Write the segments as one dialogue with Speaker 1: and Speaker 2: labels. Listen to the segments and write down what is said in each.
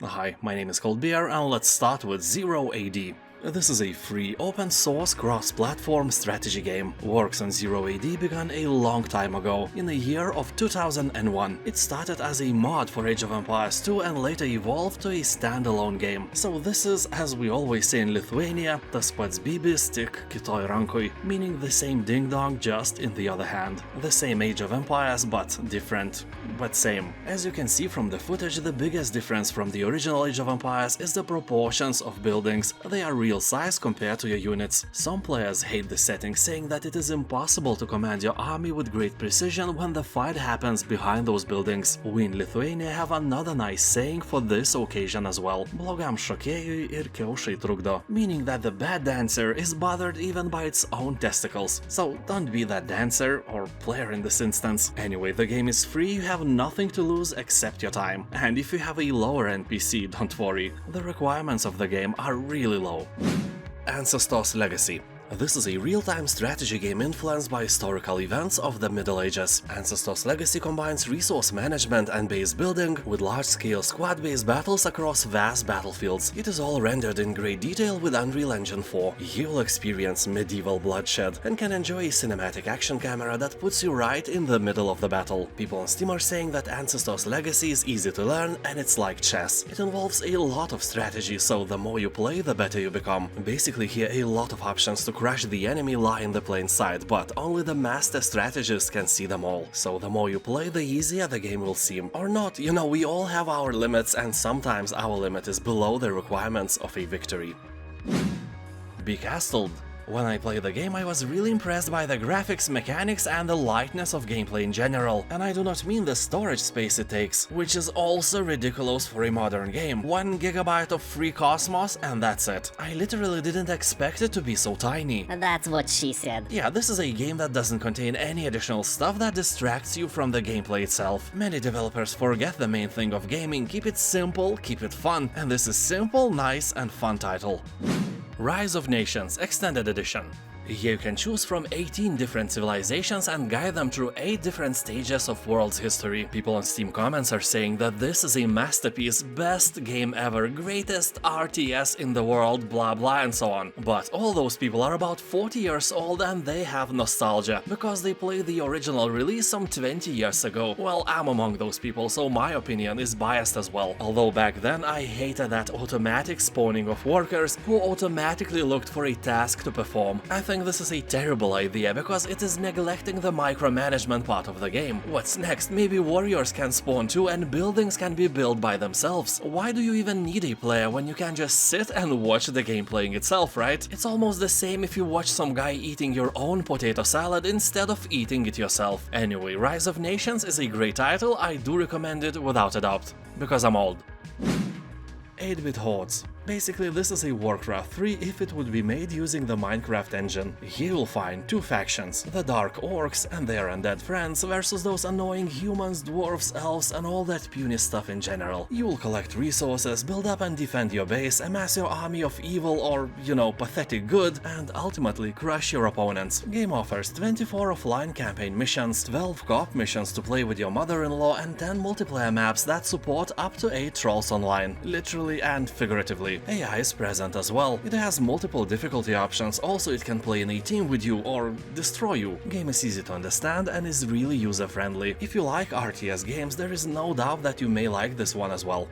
Speaker 1: Hi, my name is Bear, and let's start with 0 AD. This is a free, open-source, cross-platform strategy game. Works on 0 AD began a long time ago, in the year of 2001. It started as a mod for Age of Empires 2 and later evolved to a standalone game. So this is, as we always say in Lithuania, tas pats bybis tik kitoj rankoj, meaning the same ding-dong, just in the other hand. The same Age of Empires, but different. But same. As you can see from the footage, the biggest difference from the original Age of Empires is the proportions of buildings. They are real size compared to your units. Some players hate the setting, saying that it is impossible to command your army with great precision when the fight happens behind those buildings. We in Lithuania have another nice saying for this occasion as well. Blogam šokėjui ir kiaušai trukdo, meaning that the bad dancer is bothered even by its own testicles. So don't be that dancer or player in this instance. Anyway, the game is free, you have nothing to lose except your time. And if you have a lower NPC, don't worry, the requirements of the game are really low. Ancestors' Legacy. This is a real-time strategy game influenced by historical events of the Middle Ages. Ancestors' Legacy combines resource management and base building with large-scale squad-based battles across vast battlefields. It is all rendered in great detail with Unreal Engine 4. You will experience medieval bloodshed and can enjoy a cinematic action camera that puts you right in the middle of the battle. People on Steam are saying that Ancestors' Legacy is easy to learn and it's like chess. It involves a lot of strategy, so the more you play, the better you become. Basically, here a lot of options to crush the enemy lie in the plain sight, but only the master strategist can see them all. So the more you play, the easier the game will seem. Or not, you know, we all have our limits, and sometimes our limit is below the requirements of a victory. Becastled. When I played the game, I was really impressed by the graphics, mechanics and the lightness of gameplay in general. And I do not mean the storage space it takes, which is also ridiculous for a modern game. 1 GB of free cosmos and that's it. I literally didn't expect it to be so tiny.
Speaker 2: That's what she said.
Speaker 1: Yeah, this is a game that doesn't contain any additional stuff that distracts you from the gameplay itself. Many developers forget the main thing of gaming: keep it simple, keep it fun, and this is simple, nice and fun title. Rise of Nations Extended Edition. Here you can choose from 18 different civilizations and guide them through 8 different stages of world's history. People on Steam comments are saying that this is a masterpiece, best game ever, greatest RTS in the world, blah blah and so on. But all those people are about 40 years old and they have nostalgia, because they played the original release some 20 years ago. Well, I'm among those people, so my opinion is biased as well. Although back then I hated that automatic spawning of workers who automatically looked for a task to perform. I think this is a terrible idea because it is neglecting the micromanagement part of the game. What's next? Maybe warriors can spawn too and buildings can be built by themselves. Why do you even need a player when you can just sit and watch the game playing itself, right? It's almost the same if you watch some guy eating your own potato salad instead of eating it yourself. Anyway, Rise of Nations is a great title, I do recommend it without a doubt. Because I'm old. 8-bit Hordes. Basically, this is a Warcraft 3 if it would be made using the Minecraft engine. Here you'll find 2 factions, the Dark Orcs and their undead friends versus those annoying humans, dwarves, elves and all that puny stuff in general. You will collect resources, build up and defend your base, amass your army of evil or, you know, pathetic good, and ultimately crush your opponents. Game offers 24 offline campaign missions, 12 co-op missions to play with your mother-in-law and 10 multiplayer maps that support up to 8 trolls online, literally and figuratively. AI is present as well. It has multiple difficulty options, also it can play in a team with you or destroy you. Game is easy to understand and is really user-friendly. If you like RTS games, there is no doubt that you may like this one as well.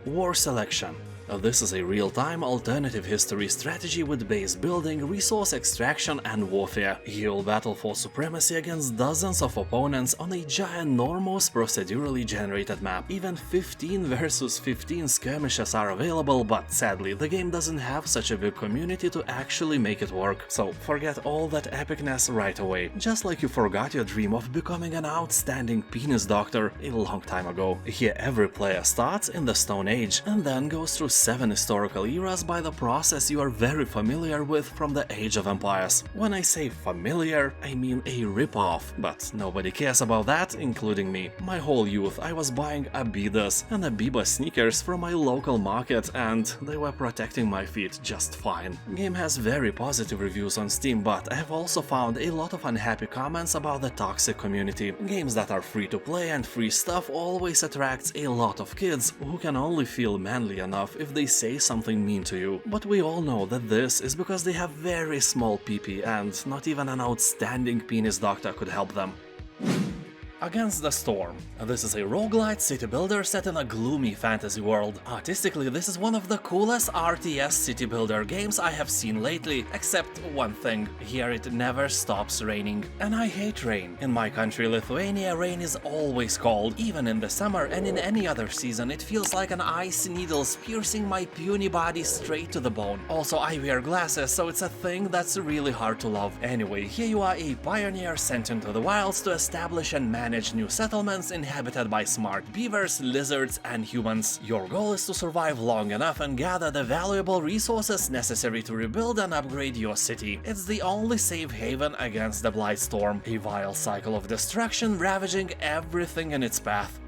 Speaker 1: War Selection. This is a real-time alternative history strategy with base building, resource extraction and warfare. You'll battle for supremacy against dozens of opponents on a ginormous procedurally generated map. Even 15 versus 15 skirmishes are available, but sadly the game doesn't have such a big community to actually make it work. So forget all that epicness right away. Just like you forgot your dream of becoming an outstanding penis doctor a long time ago. Here every player starts in the Stone Age and then goes through 7 historical eras by the process you are very familiar with from the Age of Empires. When I say familiar, I mean a rip-off, but nobody cares about that, including me. My whole youth I was buying Adidas and Abiba sneakers from my local market, and they were protecting my feet just fine. Game has very positive reviews on Steam, but I have also found a lot of unhappy comments about the toxic community. Games that are free to play and free stuff always attracts a lot of kids who can only feel manly enough if they say something mean to you. But we all know that this is because they have very small PP and not even an outstanding penis doctor could help them. Against the Storm. This is a roguelite city builder set in a gloomy fantasy world. Artistically, this is one of the coolest RTS city builder games I have seen lately, except one thing: here it never stops raining. And I hate rain. In my country, Lithuania, rain is always cold. Even in the summer and in any other season, it feels like an ice needles piercing my puny body straight to the bone. Also, I wear glasses, so it's a thing that's really hard to love. Anyway, here you are, a pioneer sent into the wilds to establish and manage new settlements inhabited by smart beavers, lizards, and humans. Your goal is to survive long enough and gather the valuable resources necessary to rebuild and upgrade your city. It's the only safe haven against the Blightstorm, a vile cycle of destruction ravaging everything in its path.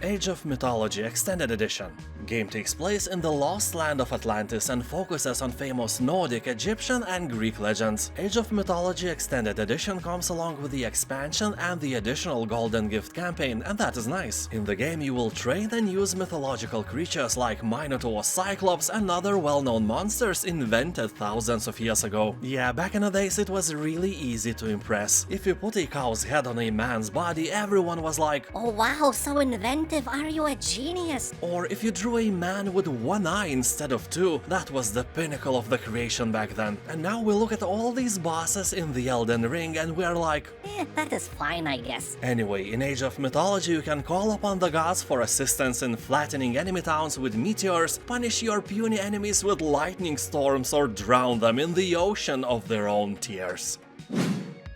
Speaker 1: Age of Mythology Extended Edition. Game takes place in the lost land of Atlantis and focuses on famous Nordic, Egyptian, and Greek legends. Age of Mythology Extended Edition comes along with the expansion and the additional Golden Gift campaign, and that is nice. In the game you will train and use mythological creatures like Minotaur, Cyclops, and other well-known monsters invented thousands of years ago. Yeah, back in the days it was really easy to impress. If you put a cow's head on a man's body, everyone was like,
Speaker 2: "Oh wow, so inventive, are you a genius?"
Speaker 1: Or if you drew a man with one eye instead of two, that was the pinnacle of the creation back then. And now we look at all these bosses in the Elden Ring and we're like,
Speaker 2: That is fine, I guess.
Speaker 1: Anyway, in Age of Mythology you can call upon the gods for assistance in flattening enemy towns with meteors, punish your puny enemies with lightning storms, or drown them in the ocean of their own tears.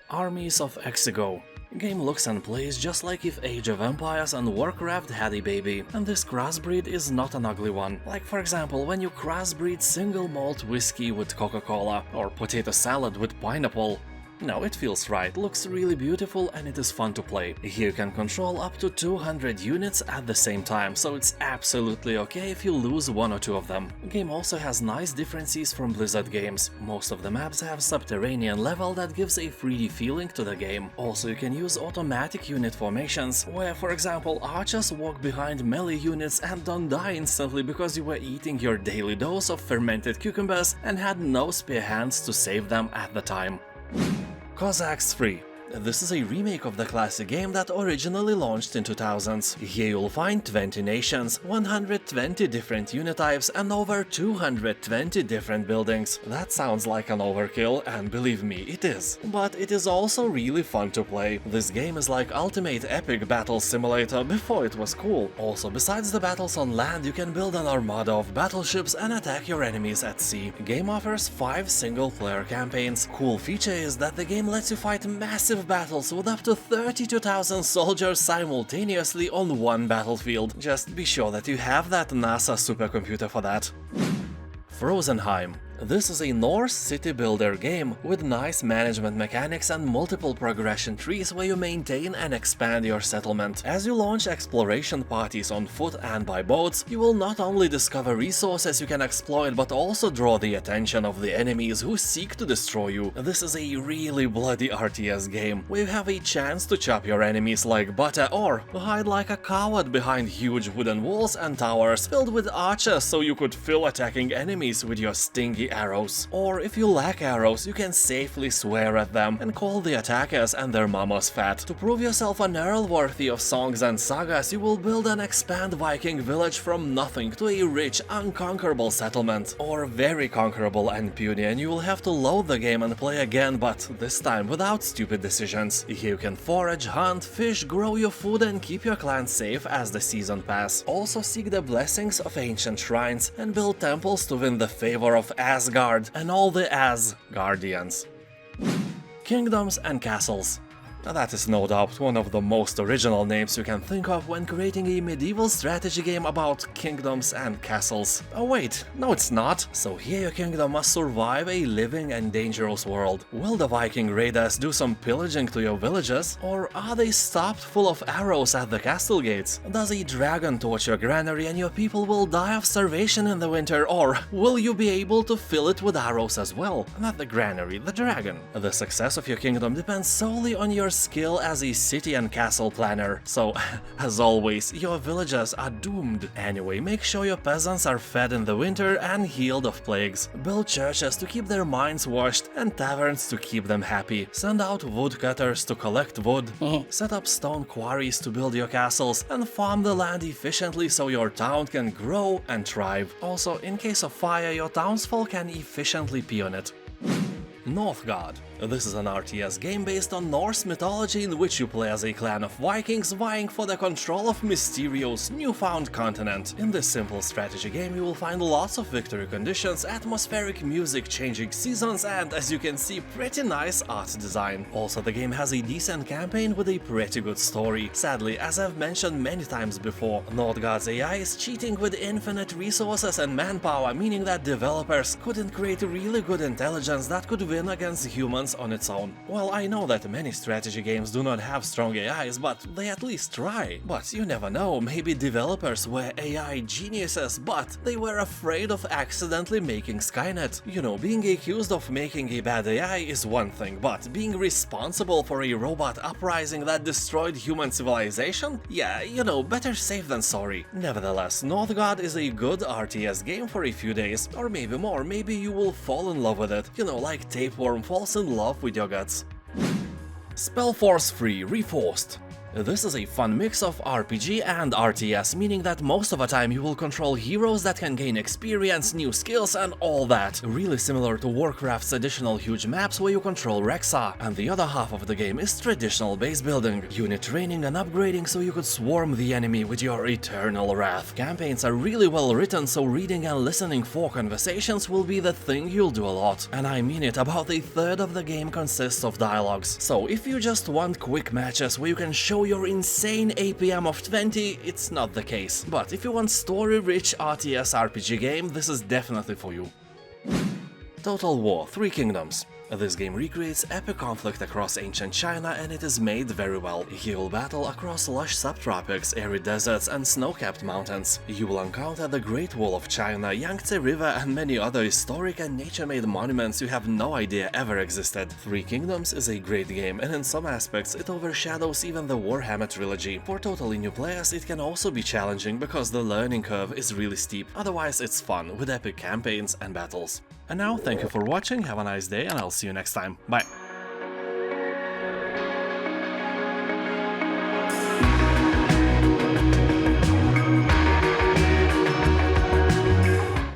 Speaker 1: Armies of Exigo. Game looks and plays just like if Age of Empires and Warcraft had a baby, and this crossbreed is not an ugly one. Like for example, when you crossbreed single malt whiskey with Coca-Cola, or potato salad with pineapple. No, it feels right, looks really beautiful, and it is fun to play. Here you can control up to 200 units at the same time, so it's absolutely okay if you lose one or two of them. The game also has nice differences from Blizzard games. Most of the maps have subterranean level that gives a 3D feeling to the game. Also, you can use automatic unit formations, where for example archers walk behind melee units and don't die instantly because you were eating your daily dose of fermented cucumbers and had no spare hands to save them at the time. Cossacks 3. This is a remake of the classic game that originally launched in 2000s. Here you'll find 20 nations, 120 different unit types, and over 220 different buildings. That sounds like an overkill, and believe me, it is. But it is also really fun to play. This game is like ultimate epic battle simulator before it was cool. Also, besides the battles on land, you can build an armada of battleships and attack your enemies at sea. The game offers 5 single-player campaigns. Cool feature is that the game lets you fight massive battles with up to 32,000 soldiers simultaneously on one battlefield. Just be sure that you have that NASA supercomputer for that. Frozenheim. This is a Norse city builder game with nice management mechanics and multiple progression trees where you maintain and expand your settlement. As you launch exploration parties on foot and by boats, you will not only discover resources you can exploit but also draw the attention of the enemies who seek to destroy you. This is a really bloody RTS game where you have a chance to chop your enemies like butter or hide like a coward behind huge wooden walls and towers filled with archers so you could fill attacking enemies with your stingy arrows. Or if you lack arrows, you can safely swear at them and call the attackers and their mamas fat. To prove yourself an earl worthy of songs and sagas, you will build and expand Viking village from nothing to a rich, unconquerable settlement. Or very conquerable and puny, and you will have to load the game and play again, but this time without stupid decisions. Here you can forage, hunt, fish, grow your food and keep your clan safe as the season pass. Also seek the blessings of ancient shrines and build temples to win the favor of Asgard and all the Asgardians. Kingdoms and castles. That is no doubt one of the most original names you can think of when creating a medieval strategy game about kingdoms and castles. Oh wait, no it's not. So here your kingdom must survive a living and dangerous world. Will the Viking raiders do some pillaging to your villages? Or are they stopped full of arrows at the castle gates? Does a dragon torch your granary and your people will die of starvation in the winter? Or will you be able to fill it with arrows as well? Not the granary, the dragon. The success of your kingdom depends solely on your skill as a city and castle planner. So, as always, your villagers are doomed. Anyway, make sure your peasants are fed in the winter and healed of plagues. Build churches to keep their minds washed and taverns to keep them happy. Send out woodcutters to collect wood. Set up stone quarries to build your castles and farm the land efficiently so your town can grow and thrive. Also, in case of fire, your townsfolk can efficiently pee on it. Northgard. This is an RTS game based on Norse mythology in which you play as a clan of Vikings vying for the control of Mysterio's newfound continent. In this simple strategy game you will find lots of victory conditions, atmospheric music, changing seasons and, as you can see, pretty nice art design. Also, the game has a decent campaign with a pretty good story. Sadly, as I've mentioned many times before, Northgard's AI is cheating with infinite resources and manpower, meaning that developers couldn't create really good intelligence that could win against humans on its own. Well, I know that many strategy games do not have strong AIs, but they at least try. But you never know, maybe developers were AI geniuses, but they were afraid of accidentally making Skynet. You know, being accused of making a bad AI is one thing, but being responsible for a robot uprising that destroyed human civilization? Yeah, you know, better safe than sorry. Nevertheless, Northgard is a good RTS game for a few days, or maybe more. Maybe you will fall in love with it. You know, like tapeworm falls in love with your guts. SpellForce free Reforced. This is a fun mix of RPG and RTS, meaning that most of the time you will control heroes that can gain experience, new skills and all that. Really similar to Warcraft's additional huge maps where you control Rexa, and the other half of the game is traditional base building, unit training and upgrading so you could swarm the enemy with your eternal wrath. Campaigns are really well written, so reading and listening for conversations will be the thing you'll do a lot. And I mean it, about a third of the game consists of dialogues. So if you just want quick matches where you can show your insane APM of 20, it's not the case. But if you want story-rich RTS RPG game, this is definitely for you. Total War: Three Kingdoms. This game recreates epic conflict across ancient China and it is made very well. You will battle across lush subtropics, arid deserts and snow-capped mountains. You will encounter the Great Wall of China, Yangtze River and many other historic and nature-made monuments you have no idea ever existed. Three Kingdoms is a great game and in some aspects it overshadows even the Warhammer trilogy. For totally new players it can also be challenging because the learning curve is really steep, otherwise it's fun with epic campaigns and battles. And now, thank you for watching, have a nice day and I'll see you next time. Bye!